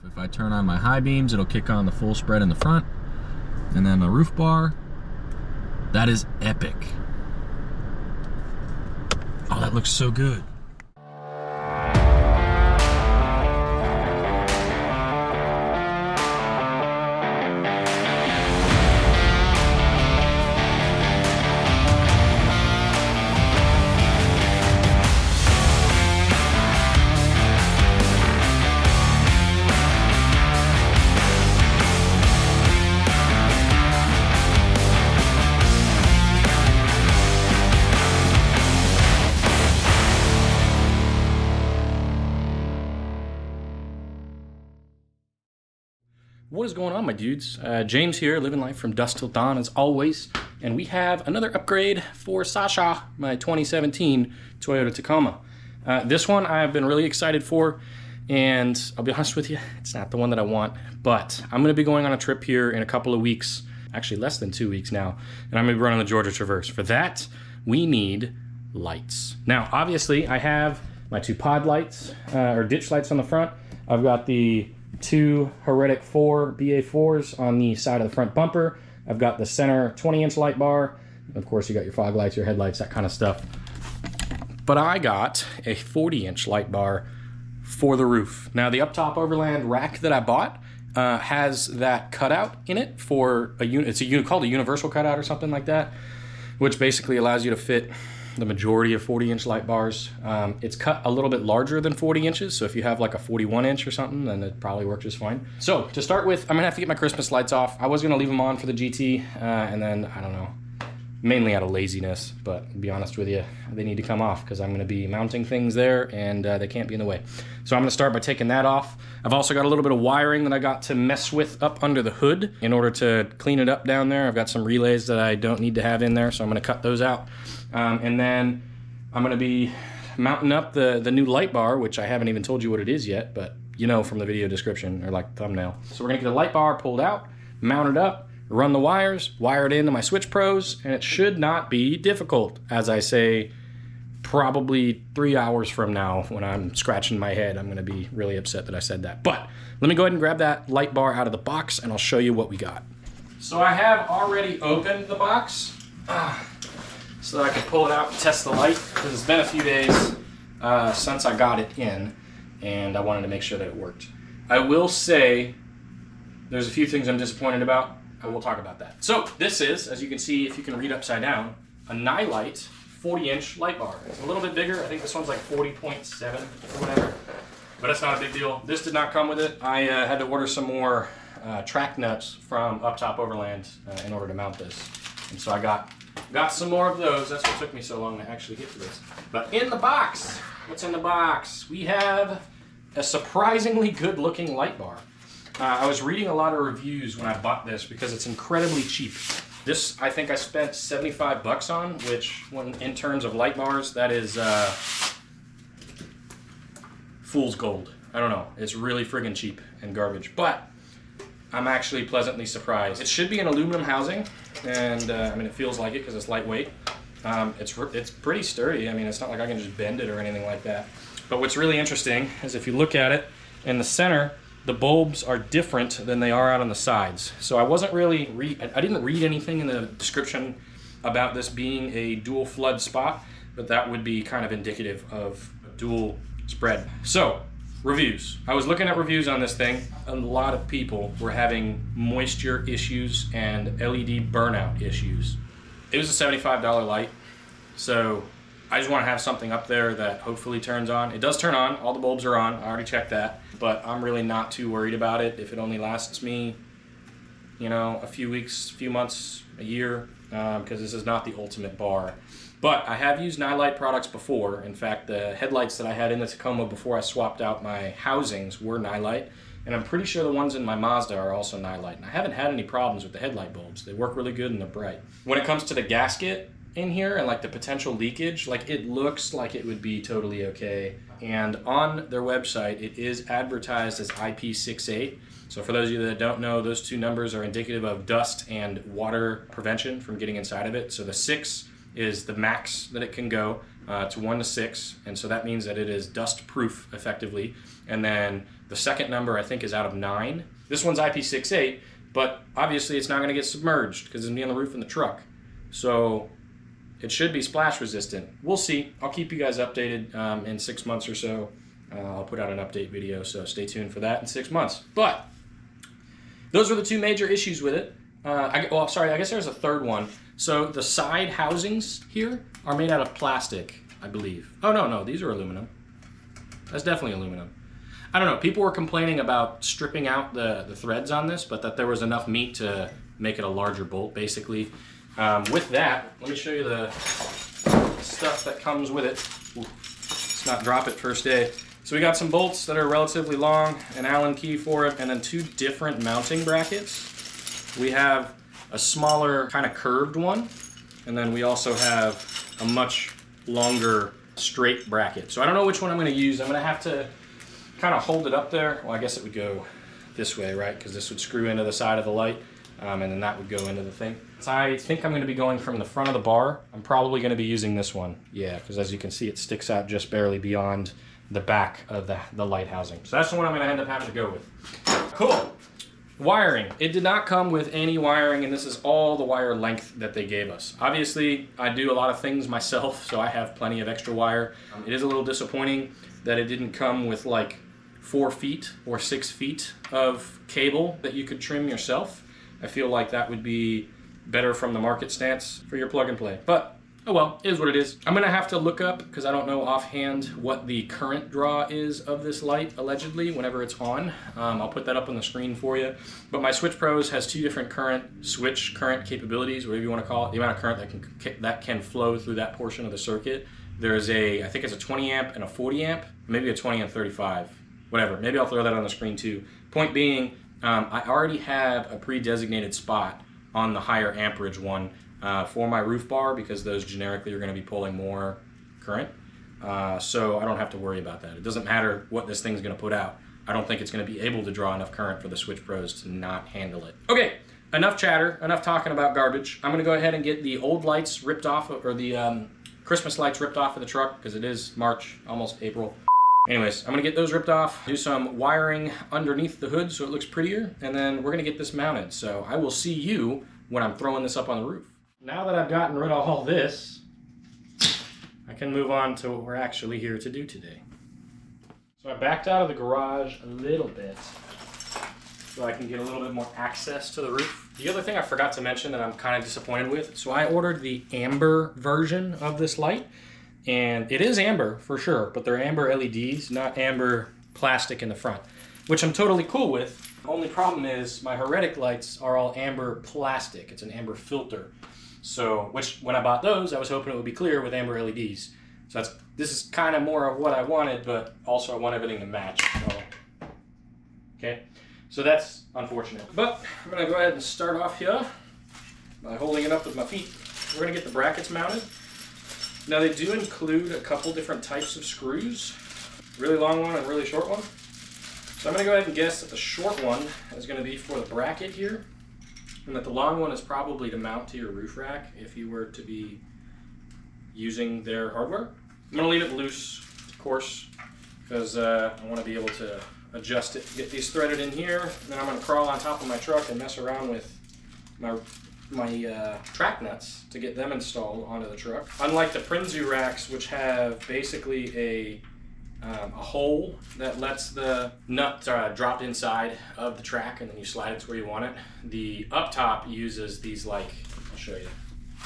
If I turn on my high beams, it'll kick on the full spread in the front. And then the roof bar, that is epic. Oh, that looks so good. What is going on, my dudes? James here, living life from dusk till dawn as always, and we have another upgrade for Sasha, my 2017 Toyota Tacoma. This one I've been really excited for, and I'll be honest with you, it's not the one that I want, but I'm going to be going on a trip here in a couple of weeks, actually less than 2 weeks now, and I'm going to be running the Georgia Traverse. For that, we need lights. Now, obviously, I have my two pod lights, or ditch lights on the front. I've got the two Heretic 4 BA4s on the side of the front bumper. I've got the center 20-inch light bar. Of course, you got your fog lights, your headlights, that kind of stuff. But I got a 40-inch light bar for the roof. Now, the Uptop Overland rack that I bought has that cutout in it for a unit. It's called a universal cutout or something like that, which basically allows you to fit the majority of 40-inch light bars. It's cut a little bit larger than 40 inches, so if you have like a 41-inch or something, then it probably works just fine. So to start with, I'm gonna have to get my Christmas lights off. I was gonna leave them on for the GT, and then, I don't know, mainly out of laziness, but to be honest with you, they need to come off because I'm gonna be mounting things there, and they can't be in the way. So I'm gonna start by taking that off. I've also got a little bit of wiring that I got to mess with up under the hood in order to clean it up down there. I've got some relays that I don't need to have in there, so I'm gonna cut those out. And then I'm going to be mounting up the new light bar, which I haven't even told you what it is yet, but you know from the video description or like thumbnail. So we're going to get the light bar pulled out, mount it up, run the wires, wire it into my Switch Pros, and it should not be difficult. As I say, probably 3 hours from now when I'm scratching my head, I'm going to be really upset that I said that. But let me go ahead and grab that light bar out of the box and I'll show you what we got. So I have already opened the box. So that I can pull it out and test the light, because it's been a few days since I got it in, and I wanted to make sure that it worked. I will say there's a few things I'm disappointed about. I will talk about that. So this is, as you can see, if you can read upside down, a Nilight 40-inch light bar. It's a little bit bigger. I think this one's like 40.7 or whatever, but it's not a big deal. This did not come with it. I had to order some more track nuts from Uptop Overland in order to mount this, and so I got some more of those. That's what took me so long to actually get to this. But in the box, what's in the box? We have a surprisingly good looking light bar. I was reading a lot of reviews when I bought this because it's incredibly cheap. This, I think I spent 75 bucks on, which when in terms of light bars, that is fool's gold. I don't know. It's really friggin' cheap and garbage, but I'm actually pleasantly surprised. It should be an aluminum housing, and I mean, it feels like it because it's lightweight. It's pretty sturdy. I mean, it's not like I can just bend it or anything like that. But what's really interesting is if you look at it, in the center, the bulbs are different than they are out on the sides. So I wasn't really, I didn't read anything in the description about this being a dual flood spot, but that would be kind of indicative of a dual spread. So, reviews. I was looking at reviews on this thing. A lot of people were having moisture issues and LED burnout issues. It was a $75 light, so I just want to have something up there that hopefully turns on. It does turn on. All the bulbs are on. I already checked that, but I'm really not too worried about it if it only lasts me, you know, a few weeks, few months, a year, because this is not the ultimate bar. But I have used Nilight products before. In fact, the headlights that I had in the Tacoma before I swapped out my housings were Nilight, and I'm pretty sure the ones in my Mazda are also Nilight. And I haven't had any problems with the headlight bulbs. They work really good and they're bright. When it comes to the gasket in here and like the potential leakage, like it looks like it would be totally okay. And on their website, it is advertised as IP68. So for those of you that don't know, those two numbers are indicative of dust and water prevention from getting inside of it. So the 6 is the max that it can go. to 1 to 6, and so that means that it is dust proof effectively. And then the second number I think is out of 9. This one's IP68, but obviously it's not going to get submerged because it's going to be on the roof in the truck. So it should be splash resistant. We'll see. I'll keep you guys updated in 6 months or so. I'll put out an update video, so stay tuned for that in 6 months. But those are the 2 major issues with it. I guess there's a third one. So the side housings here are made out of plastic, I believe. Oh, no, these are aluminum. That's definitely aluminum. I don't know. People were complaining about stripping out the threads on this, but that there was enough meat to make it a larger bolt, basically. With that, let me show you the stuff that comes with it. Ooh, let's not drop it first day. So we got some bolts that are relatively long, an Allen key for it, and then 2 different mounting brackets. We have a smaller kind of curved one, and then we also have a much longer straight bracket. So I don't know which one I'm going to use. I'm going to have to kind of hold it up there. Well, I guess it would go this way, right? Because this would screw into the side of the light, and then that would go into the thing. So I think I'm going to be going from the front of the bar. I'm probably going to be using this one. Yeah, because as you can see, it sticks out just barely beyond the back of the light housing. So that's the one I'm going to end up having to go with. Cool. Wiring. It did not come with any wiring, and this is all the wire length that they gave us. Obviously, I do a lot of things myself, so I have plenty of extra wire. It is a little disappointing that it didn't come with like 4 feet or 6 feet of cable that you could trim yourself. I feel like that would be better from the market stance for your plug and play. But, oh well, it is what it is. I'm gonna have to look up, because I don't know offhand what the current draw is of this light, allegedly, whenever it's on. I'll put that up on the screen for you. But my Switch Pros has 2 different current capabilities, whatever you wanna call it, the amount of current that can flow through that portion of the circuit. There's I think it's a 20 amp and a 40 amp, maybe a 20 and 35, whatever. Maybe I'll throw that on the screen too. Point being, I already have a pre-designated spot on the higher amperage one for my roof bar, because those generically are going to be pulling more current. So I don't have to worry about that. It doesn't matter what this thing's going to put out. I don't think it's going to be able to draw enough current for the Switch Pros to not handle it. Okay, enough chatter, enough talking about garbage. I'm going to go ahead and get the old lights ripped off, or the Christmas lights ripped off of the truck, because it is March, almost April. Anyways, I'm gonna get those ripped off, do some wiring underneath the hood so it looks prettier, and then we're gonna get this mounted. So I will see you when I'm throwing this up on the roof. Now that I've gotten rid of all this, I can move on to what we're actually here to do today. So I backed out of the garage a little bit so I can get a little bit more access to the roof. The other thing I forgot to mention that I'm kind of disappointed with, so I ordered the amber version of this light. And it is amber for sure, but they're amber LEDs, not amber plastic in the front, which I'm totally cool with. Only problem is my Heretic lights are all amber plastic. It's an amber filter. So, which when I bought those, I was hoping it would be clear with amber LEDs. So this is kind of more of what I wanted, but also I want everything to match. So, okay, so that's unfortunate. But I'm gonna go ahead and start off here by holding it up with my feet. We're gonna get the brackets mounted. Now they do include a couple different types of screws, really long one and really short one. So I'm going to go ahead and guess that the short one is going to be for the bracket here, and that the long one is probably to mount to your roof rack if you were to be using their hardware. I'm going to leave it loose, of course, because I want to be able to adjust it, get these threaded in here, and then I'm going to crawl on top of my truck and mess around with my track nuts to get them installed onto the truck. Unlike the Prinzu racks, which have basically a hole that lets the nut drop inside of the track and then you slide it to where you want it, the Uptop uses these, like, I'll show you.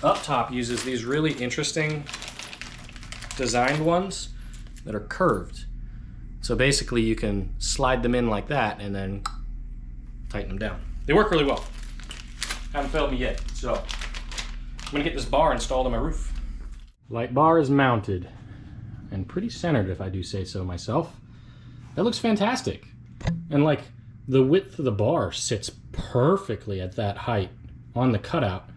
Uptop uses these really interesting designed ones that are curved. So basically you can slide them in like that and then tighten them down. They work really well. Haven't failed me yet, so I'm gonna get this bar installed on my roof. Light bar is mounted and pretty centered, if I do say so myself. That looks fantastic. And like the width of the bar sits perfectly at that height on the cutout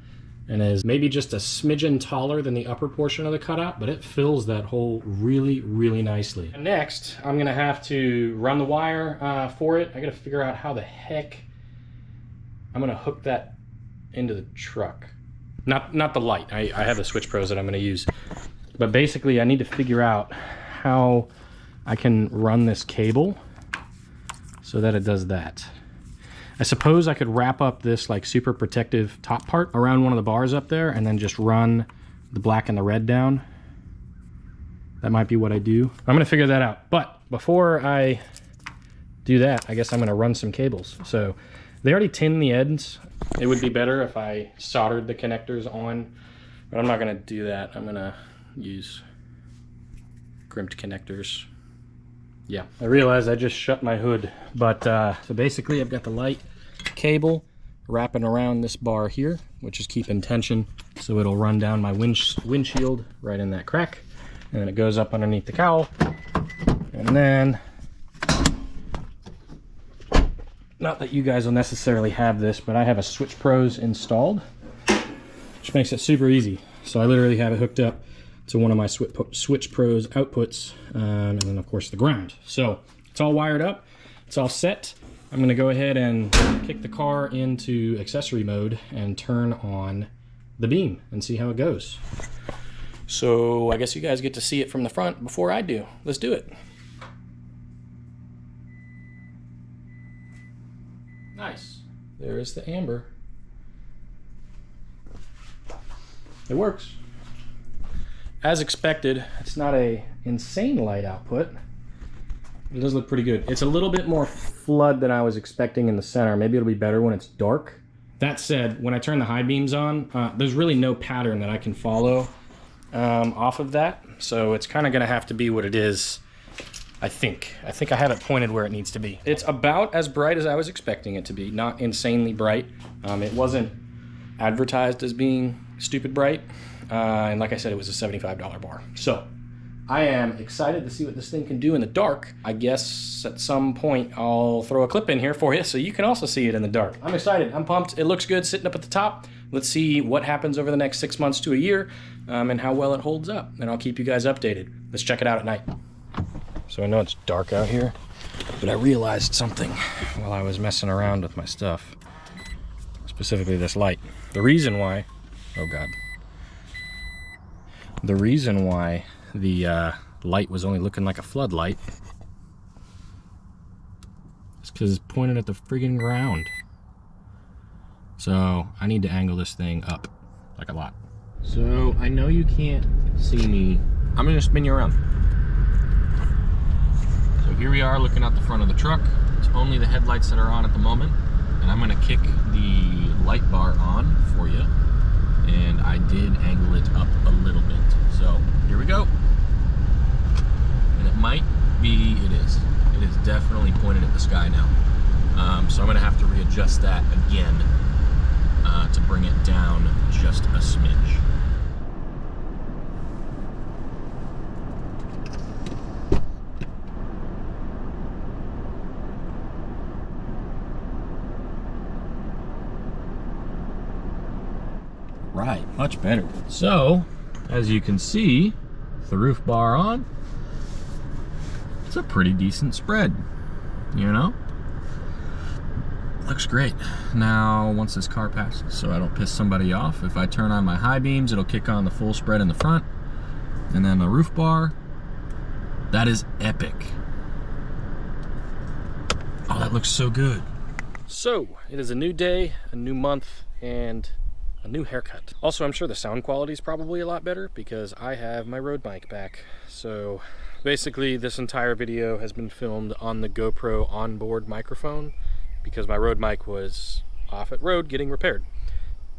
and is maybe just a smidgen taller than the upper portion of the cutout, but it fills that hole really, really nicely. And next, I'm gonna have to run the wire for it. I gotta figure out how the heck I'm gonna hook that into the truck. Not the light. I have the Switch Pros that I'm gonna use. But basically I need to figure out how I can run this cable so that it does that. I suppose I could wrap up this like super protective top part around one of the bars up there and then just run the black and the red down. That might be what I do. I'm gonna figure that out. But before I do that, I guess I'm gonna run some cables. So they already tinned the ends. It would be better if I soldered the connectors on, but I'm not gonna do that. I'm gonna use crimped connectors. Yeah, I realized I just shut my hood, but so basically I've got the light cable wrapping around this bar here, which is keeping tension, so it'll run down my windshield right in that crack, and then it goes up underneath the cowl, and then, not that you guys will necessarily have this, but I have a Switch Pros installed, which makes it super easy. So I literally have it hooked up to one of my Switch Pros outputs, and then of course the ground. So it's all wired up, it's all set. I'm gonna go ahead and kick the car into accessory mode and turn on the beam and see how it goes. So I guess you guys get to see it from the front before I do. Let's do it. Nice. There is the amber. It works. As expected, it's not a insane light output. It does look pretty good. It's a little bit more flood than I was expecting in the center. Maybe it'll be better when it's dark. That said, when I turn the high beams on, there's really no pattern that I can follow off of that. So it's kind of gonna have to be what it is, I think. I think I have it pointed where it needs to be. It's about as bright as I was expecting it to be, not insanely bright. It wasn't advertised as being stupid bright. And like I said, it was a $75 bar. So I am excited to see what this thing can do in the dark. I guess at some point I'll throw a clip in here for you so you can also see it in the dark. I'm excited, I'm pumped. It looks good sitting up at the top. Let's see what happens over the next 6 months to a year and how well it holds up. And I'll keep you guys updated. Let's check it out at night. So I know it's dark out here, but I realized something while I was messing around with my stuff. Specifically this light. The reason why, oh God. The reason why the light was only looking like a floodlight is because it's pointed at the friggin' ground. So I need to angle this thing up like a lot. So I know you can't see me. I'm gonna spin you around. So here we are looking out the front of the truck. It's only the headlights that are on at the moment. And I'm gonna kick the light bar on for you. And I did angle it up a little bit. So here we go. And it might be, it is definitely pointed at the sky now. So I'm gonna have to readjust that again to bring it down just a smidge. Right, much better. So, as you can see, the roof bar on, it's a pretty decent spread, you know? Looks great. Now, once this car passes, so I don't piss somebody off, if I turn on my high beams, it'll kick on the full spread in the front, and then the roof bar, that is epic. Oh, that looks so good. So, it is a new day, a new month, and a new haircut. Also, I'm sure the sound quality is probably a lot better because I have my road mic back. So basically this entire video has been filmed on the GoPro onboard microphone because my road mic was off at road getting repaired.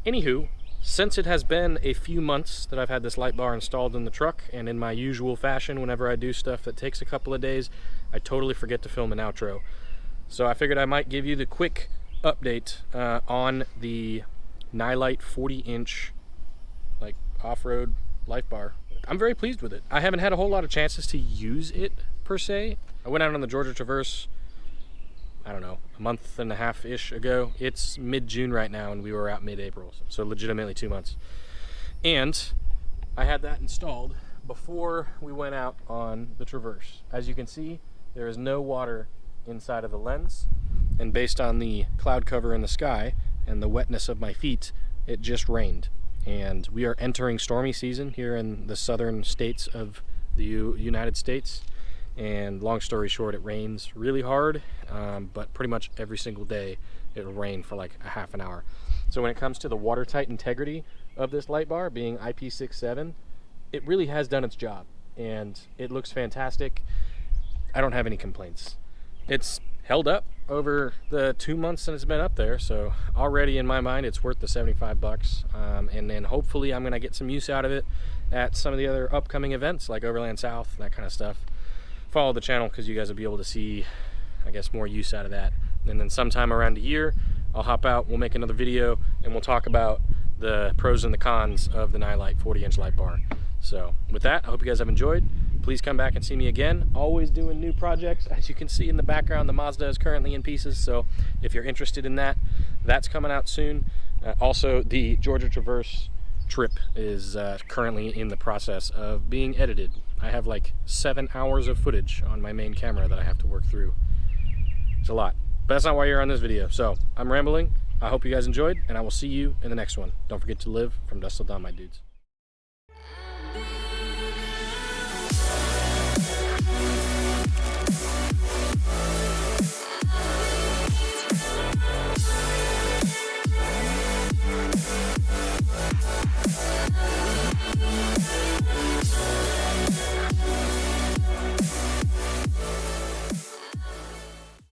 Anywho, since it has been a few months that I've had this light bar installed in the truck, and in my usual fashion, whenever I do stuff that takes a couple of days, I totally forget to film an outro. So I figured I might give you the quick update on the Nilight 40-inch like off-road light bar. I'm very pleased with it. I haven't had a whole lot of chances to use it per se. I went out on the Georgia Traverse, I don't know, a month and a half-ish ago. It's mid-June right now and we were out mid-April, so legitimately 2 months. And I had that installed before we went out on the Traverse. As you can see, there is no water inside of the lens, and based on the cloud cover in the sky and the wetness of my feet, it just rained. and we are entering stormy season here in the southern states of the United States. And long story short, it rains really hard, but pretty much every single day it'll rain for like a half an hour. So when it comes to the watertight integrity of this Lightbar being IP67, it really has done its job, and it looks fantastic. I don't have any complaints. It's held up over the 2 months since it's been up there, so already in my mind it's worth the 75 bucks. And then hopefully I'm gonna get some use out of it at some of the other upcoming events like Overland South, that kind of stuff. Follow the channel because you guys will be able to see, I guess, more use out of that. And then sometime around a year I'll hop out, we'll make another video, and we'll talk about the pros and the cons of the Nilight 40-inch Lightbar. So with that, I hope you guys have enjoyed. Please come back and see me again. Always doing new projects. As you can see in the background, the Mazda is currently in pieces, so if you're interested in that, that's coming out soon. Also, the Georgia Traverse trip is currently in the process of being edited. I have like 7 hours of footage on my main camera that I have to work through. It's a lot, but that's not why you're on this video. So I'm rambling. I hope you guys enjoyed, and I will see you in the next one. Don't forget to live from dusk till dawn, my dudes.